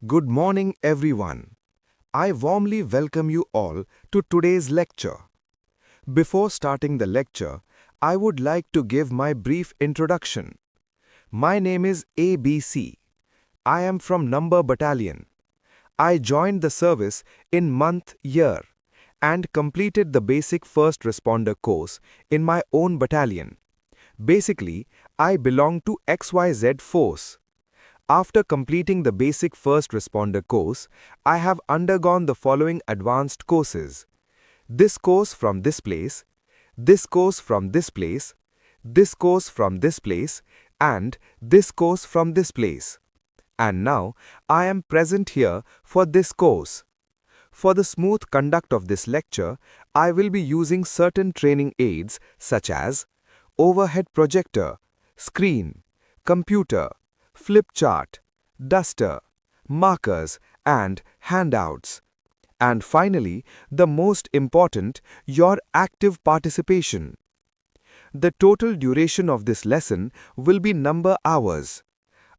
Good morning, everyone. I warmly welcome you all to today's lecture. Before starting the lecture, I would like to give my brief introduction. My name is ABC. I am from Number Battalion. I joined the service in month year and completed the basic first responder course in my own battalion. Basically, I belong to XYZ force. After completing the basic first responder course, I have undergone the following advanced courses. This course from this place, this course from this place, this course from this place, and this course from this place. And now, I am present here for this course. For the smooth conduct of this lecture, I will be using certain training aids such as overhead projector, screen, computer, flip chart, duster, markers, and handouts. And finally, the most important, your active participation. The total duration of this lesson will be number hours.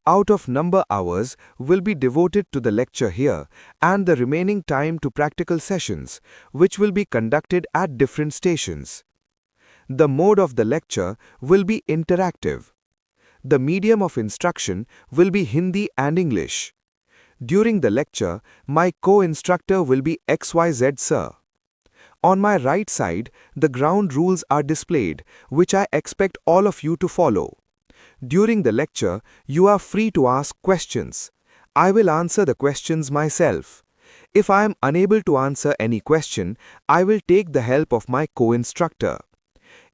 Out of number hours will be devoted to the lecture here and the remaining time to practical sessions, which will be conducted at different stations. The mode of the lecture will be interactive. The medium of instruction will be Hindi and English. During the lecture, my co-instructor will be XYZ Sir. On my right side, the ground rules are displayed, which I expect all of you to follow. During the lecture, you are free to ask questions. I will answer the questions myself. If I am unable to answer any question, I will take the help of my co-instructor.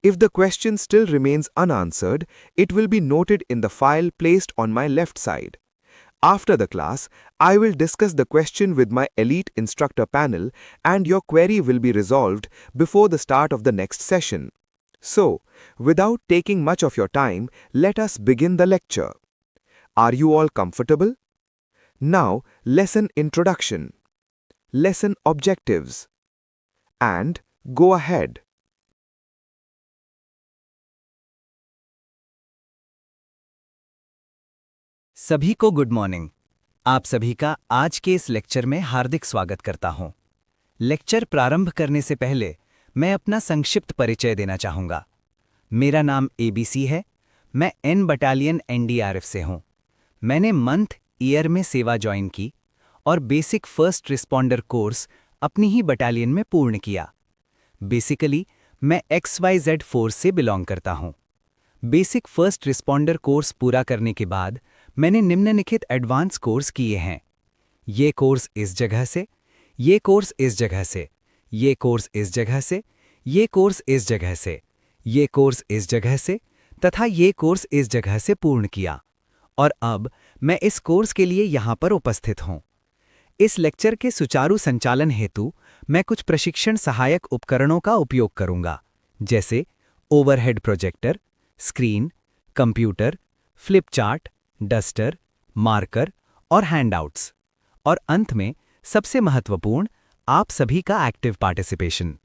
If the question still remains unanswered, it will be noted in the file placed on my left side. After the class, I will discuss the question with my elite instructor panel and your query will be resolved before the start of the next session. So, without taking much of your time, let us begin the lecture. Are you all comfortable? Now, lesson introduction, lesson objectives, and go ahead. सभी को good morning. आप सभी का आज के इस lecture में हार्दिक स्वागत करता हूं। लेक्चर प्रारंभ करने से पहले मैं अपना संक्षिप्त परिचय देना चाहूंगा। मेरा नाम एबीसी है। मैं एन बटालियन एनडीआरएफ से हूं। मैंने मंथ ईयर में सेवा ज्वाइन की और बेसिक फर्स्ट रिस्पॉन्डर कोर्स अपनी ही बटालियन में पूर्ण किया। बेसिकली मैं XYZ फोर्स से बिलोंग करता हूं। बेसिक फर्स्ट रिस्पॉन्डर कोर्स पूरा करने के बाद मैंने निम्नलिखित एडवांस कोर्स किए हैं। ये कोर्स इस जगह से, ये कोर्स इस जगह से, ये कोर्स इस जगह से, ये कोर्स इस जगह से, ये कोर्स इस जगह से तथा ये कोर्स इस जगह से पूर्ण किया और अब मैं इस कोर्स के लिए यहाँ पर उपस्थित हूँ। इस लेक्चर के सुचारू संचालन हेतु मैं कुछ प्रशिक्षण सहायक उपकरणों का उपयोग करूंगा, जैसे overhead projector, screen, computer, flip chart, duster, marker और हैंडआउट्स। और अंत में सबसे महत्वपूर्ण, आप सभी का एक्टिव पार्टिसिपेशन।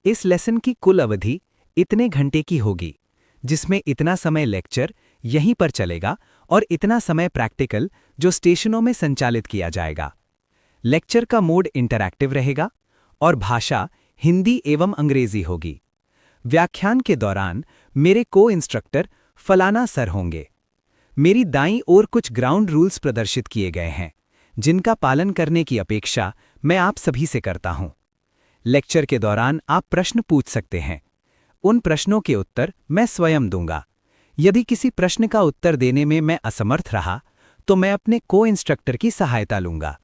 इस लेसन की कुल अवधि इतने घंटे की होगी, जिसमें इतना समय लेक्चर यहीं पर चलेगा और इतना समय प्रैक्टिकल जो स्टेशनों में संचालित किया जाएगा। लेक्चर का मोड इंटरैक्टिव रहेगा और भाषा हिंदी एवं अंग्रेजी होगी। व्याख्यान के दौरान मेरे को-इंस्ट्रक्टर फलाना सर होंगे। मेरी दाईं ओर कुछ ग्राउंड रूल्स प्रदर्शित किए गए हैं, जिनका पालन करने की अपेक्षा मैं आप सभी से करता हूं। लेक्चर के दौरान आप प्रश्न पूछ सकते हैं। उन प्रश्नों के उत्तर मैं स्वयं दूंगा। यदि किसी प्रश्न का उत्तर देने में मैं असमर्थ रहा, तो मैं अपने को-इंस्ट्रक्टर की सहायता लूंगा।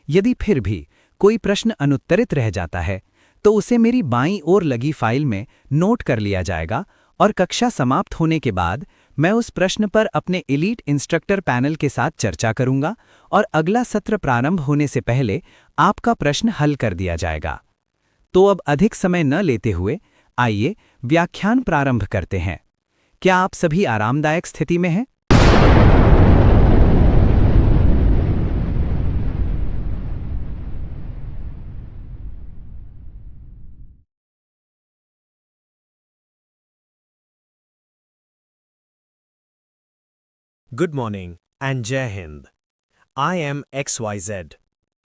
यदि फिर भी कोई प्रश्न अनुत्तरित रह जाता है, तो उसे मेरी बाईं ओर लगी फाइल में नोट कर लिया जाएगा और कक्षा समाप्त होने के बाद मैं उस प्रश्न पर अपने एलीट इंस्ट्रक्टर पैनल के साथ चर्चा करूंगा और अगला सत्र प्रारंभ होने से पहले आपका प्रश्न हल कर दिया जाएगा। तो अब अधिक समय न लेते हुए आइए व्याख्यान प्रारंभ करते हैं। क्या आप सभी आरामदायक स्थिति में हैं? Good morning and Jai Hind. I am XYZ.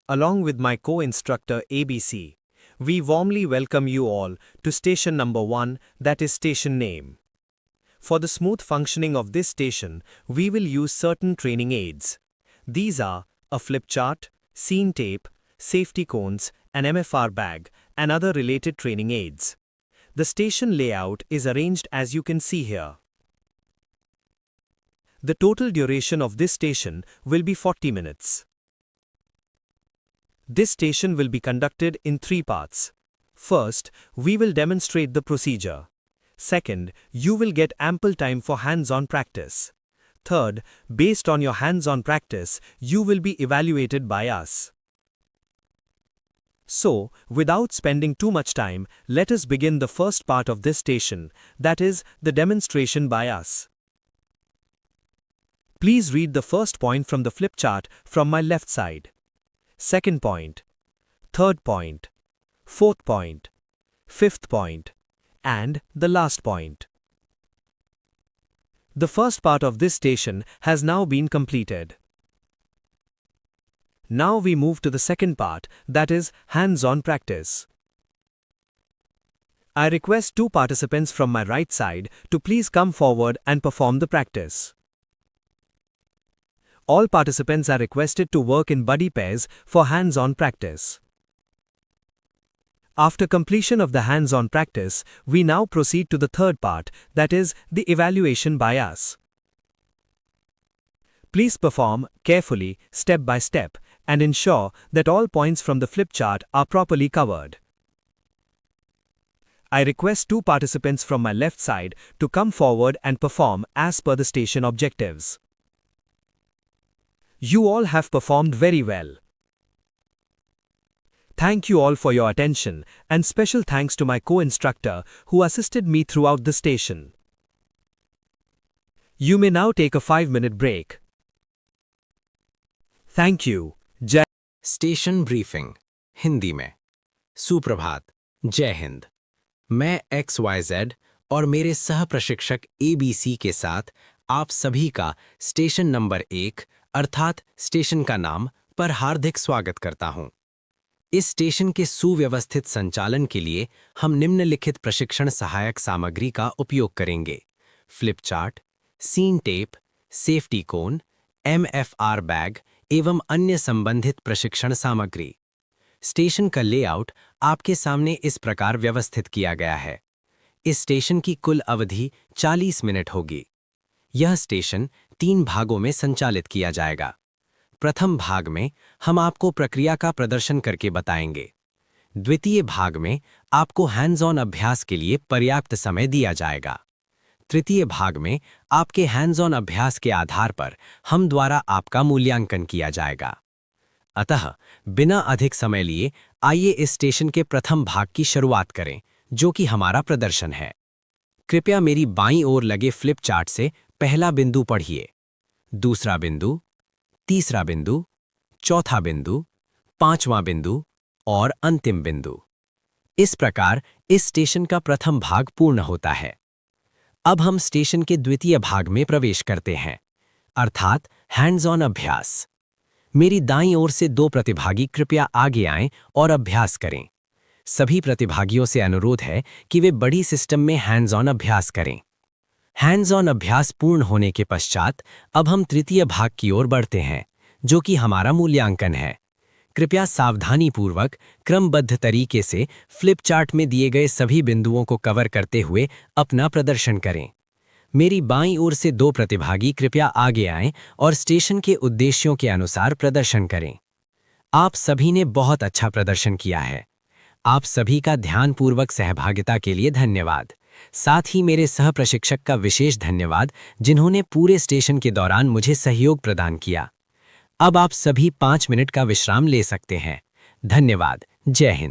Along with my co-instructor ABC, we warmly welcome you all to station number 1, that is station name. For the smooth functioning of this station, we will use certain training aids. These are a flip chart, scene tape, safety cones, an MFR bag, and other related training aids. The station layout is arranged as you can see here. The total duration of this station will be 40 minutes. This station will be conducted in 3 parts. First, we will demonstrate the procedure. Second, you will get ample time for hands-on practice. Third, based on your hands-on practice, you will be evaluated by us. So, without spending too much time, let us begin the first part of this station, that is, the demonstration by us. Please read the first point from the flip chart from my left side. Second point, third point, fourth point, fifth point, and the last point. The first part of this station has now been completed. Now we move to the second part, that is, hands-on practice. I request 2 participants from my right side to please come forward and perform the practice. All participants are requested to work in buddy pairs for hands-on practice. After completion of the hands-on practice, we now proceed to the third part, that is, the evaluation by us. Please perform carefully, step by step, and ensure that all points from the flip chart are properly covered. I request 2 participants from my left side to come forward and perform as per the station objectives. You all have performed very well. Thank you all for your attention, and special thanks to my co-instructor who assisted me throughout the station. You may now take a 5-minute break. Thank you. Jai station briefing Hindi में। सुप्रभात, जय हिंद। मैं XYZ और मेरे सह प्रशिक्षक ABC के साथ आप सभी का स्टेशन नंबर 1 अर्थात स्टेशन का नाम पर हार्दिक स्वागत करता हूं। इस स्टेशन के सुव्यवस्थित संचालन के लिए हम निम्नलिखित प्रशिक्षण सहायक सामग्री का उपयोग करेंगे: flip chart, scene tape, safety cone, MFR bag एवं अन्य संबंधित प्रशिक्षण सामग्री। स्टेशन का लेआउट आपके सामने इस प्रकार व्यवस्थित किया गया है। इस स्टेशन की कुल अवधि 40 मिनट होगी। यह स्टेशन 3 भागों में संचालित किया जाएगा। प्रथम भाग में हम आपको प्रक्रिया का प्रदर्शन करके बताएंगे। द्वितीय भाग में आपको हैंड्स ऑन अभ्यास के लिए पर्याप्त समय दिया जाएगा। तृतीय भाग में आपके हैंड्स ऑन अभ्यास के आधार पर हम द्वारा आपका मूल्यांकन किया जाएगा। अतः बिना अधिक समय लिए आइए इस स्टेशन के प्रथम भाग की शुरुआत करें, जो कि हमारा प्रदर्शन है। कृपया मेरी बाईं ओर लगे फ्लिप चार्ट से पहला बिंदु पढ़िए, दूसरा बिंदु, तीसरा बिंदु, चौथा बिंदु, 5वां बिंदु और अंतिम बिंदु। इस प्रकार इस स्टेशन का प्रथम भाग पूर्ण होता है। अब हम स्टेशन के द्वितीय भाग में प्रवेश करते हैं, अर्थात हैंड्स ऑन अभ्यास। मेरी दाईं ओर से 2 प्रतिभागी कृपया आगे आएं और अभ्यास करें। सभी प्रतिभागियों से अनुरोध है कि वे बड़ी सिस्टम में हैंड्स ऑन अभ्यास करें। हैंड्स ऑन अभ्यास पूर्ण होने के पश्चात अब हम तृतीय भाग की ओर बढ़ते हैं, जो कि हमारा मूल्यांकन है। कृपया सावधानीपूर्वक क्रमबद्ध तरीके से फ्लिप चार्ट में दिए गए सभी बिंदुओं को कवर करते हुए अपना प्रदर्शन करें। मेरी बाईं ओर से 2 प्रतिभागी कृपया आगे आएं और स्टेशन के उद्देश्यों के अनुसार प्रदर्शन करें। आप सभी ने बहुत अच्छा प्रदर्शन किया है। आप सभी का ध्यानपूर्वक सहभागिता के लिए धन्यवाद। साथ ही मेरे सह प्रशिक्षक का विशेष धन्यवाद, जिन्होंने पूरे स्टेशन के दौरान मुझे सहयोग प्रदान किया। अब आप सभी 5 मिनट का विश्राम ले सकते हैं। धन्यवाद। जय हिंद।